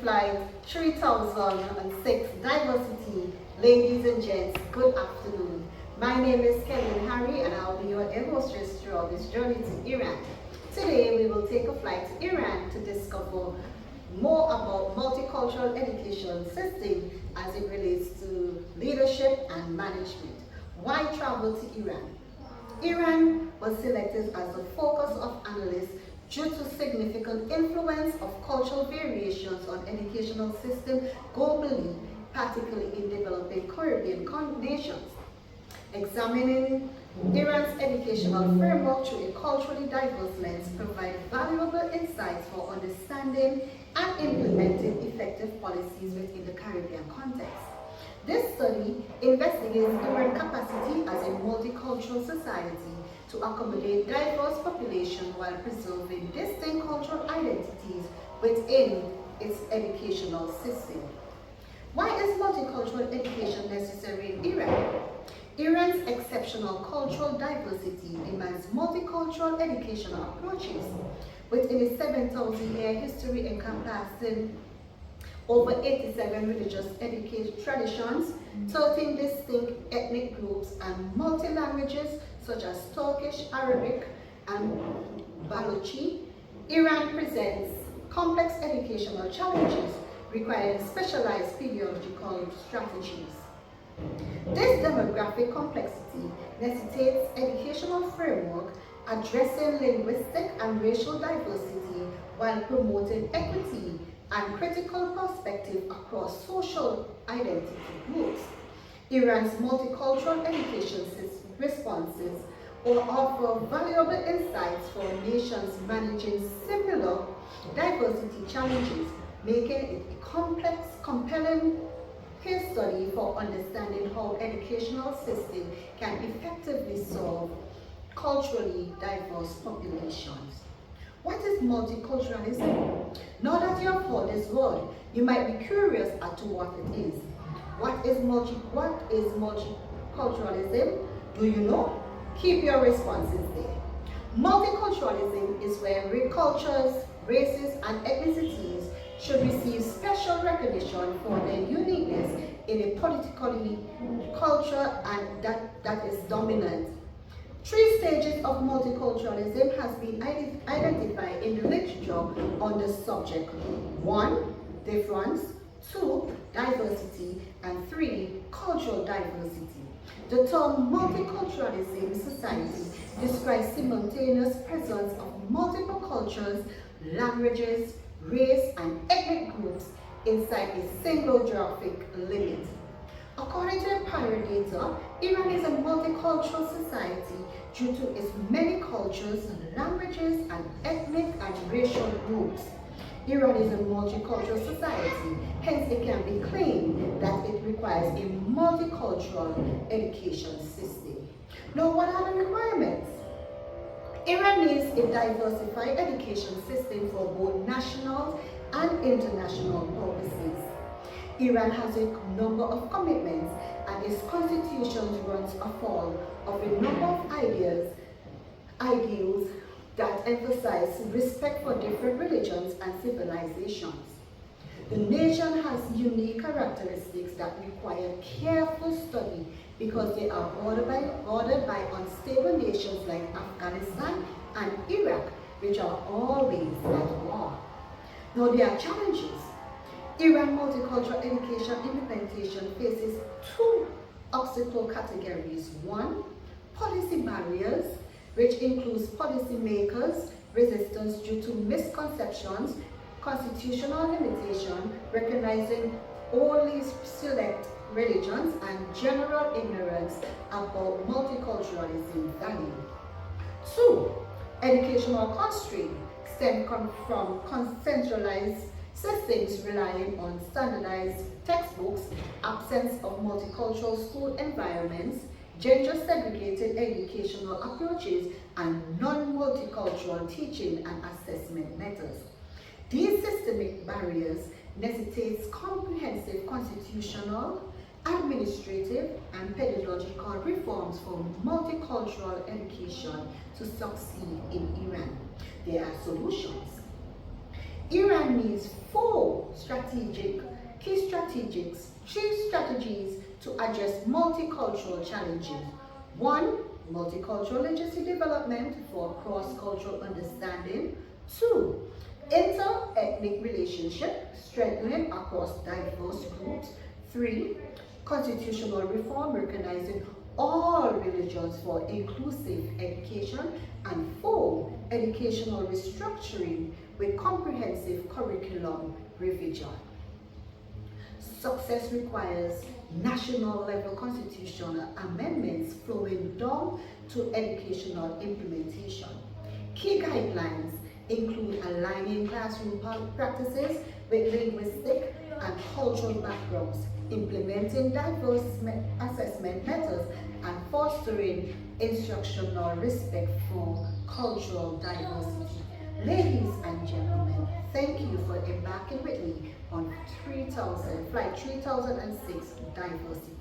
flight 3006 diversity. Ladies and gents, good afternoon. My name is Kevin Harry and I'll be your hostess throughout this journey to Iran. Today we will take a flight to Iran to discover more about multicultural education system as it relates to leadership and management. Why travel to Iran? Iran was selected as the focus of analysts due to significant influence of cultural variations on educational system globally, particularly in developing Caribbean nations. Examining Iran's educational framework through a culturally diverse lens provides valuable insights for understanding and implementing effective policies within the Caribbean context. This study investigates Iran's capacity as a multicultural society to accommodate diverse population while preserving distinct cultural identities within its educational system. Why is multicultural education necessary in Iran? Iran's exceptional cultural diversity demands multicultural educational approaches. Within its 7,000-year history encompassing over 87 religious education traditions, 13 distinct ethnic groups, and multi-languages such as Turkish, Arabic, and Balochi, Iran presents complex educational challenges requiring specialized pedagogical strategies. This demographic complexity necessitates educational framework addressing linguistic and racial diversity while promoting equity and critical perspective across social identity groups. Iran's multicultural education responses will offer valuable insights for nations managing similar diversity challenges, making it a complex, compelling case study for understanding how educational system can effectively serve culturally diverse populations. What is multiculturalism? Now that you have heard this word, you might be curious as to what it is. What is multiculturalism? Do you know? Keep your responses there. Multiculturalism is where cultures, races, and ethnicities should receive special recognition for their uniqueness in a politically culture and that is dominant. 3 stages of multiculturalism has been identified in the literature on the subject. 1, difference, 2, diversity, and 3, cultural diversity. The term multiculturalism society describes simultaneous presence of multiple cultures, languages, race, and ethnic groups inside a single geographic limit. According to Empire data, Iran is a multicultural society due to its many cultures, languages, and ethnic and racial groups. Iran is a multicultural society, hence it can be claimed that it requires a multicultural education system. Now, what are the requirements? Iran needs a diversified education system for both national and international purposes. Iran has a number of commitments and its constitution runs afoul of a number of ideals that emphasize respect for different religions and civilizations. The nation has unique characteristics that require careful study because they are bordered by unstable nations like Afghanistan and Iraq, which are always at war. Now, there are challenges. Iran multicultural education implementation faces 2 obstacle categories. 1, policy barriers, which includes policymakers' resistance due to misconceptions, constitutional limitation, recognizing only select religions, and general ignorance about multiculturalism value. 2, educational constraint stem from centralized systems relying on standardized textbooks, absence of multicultural school environments, gender-segregated educational approaches, and non-multicultural teaching and assessment methods. These systemic barriers necessitate comprehensive constitutional, administrative, and pedagogical reforms for multicultural education to succeed in Iran. There are solutions. Iran needs three strategies to address multicultural challenges. One, multicultural literacy development for cross-cultural understanding. Two, inter-ethnic relationship strengthening across diverse groups. Three, constitutional reform recognizing all religions for inclusive education. And four, educational restructuring with comprehensive curriculum revision. Success requires national level constitutional amendments flowing down to educational implementation. Key guidelines include aligning classroom practices with linguistic and cultural backgrounds, implementing diverse assessment methods, and fostering instructional respect for cultural diversity. Ladies and gentlemen, thank you for embarking with me on Flight 3006 Diversity.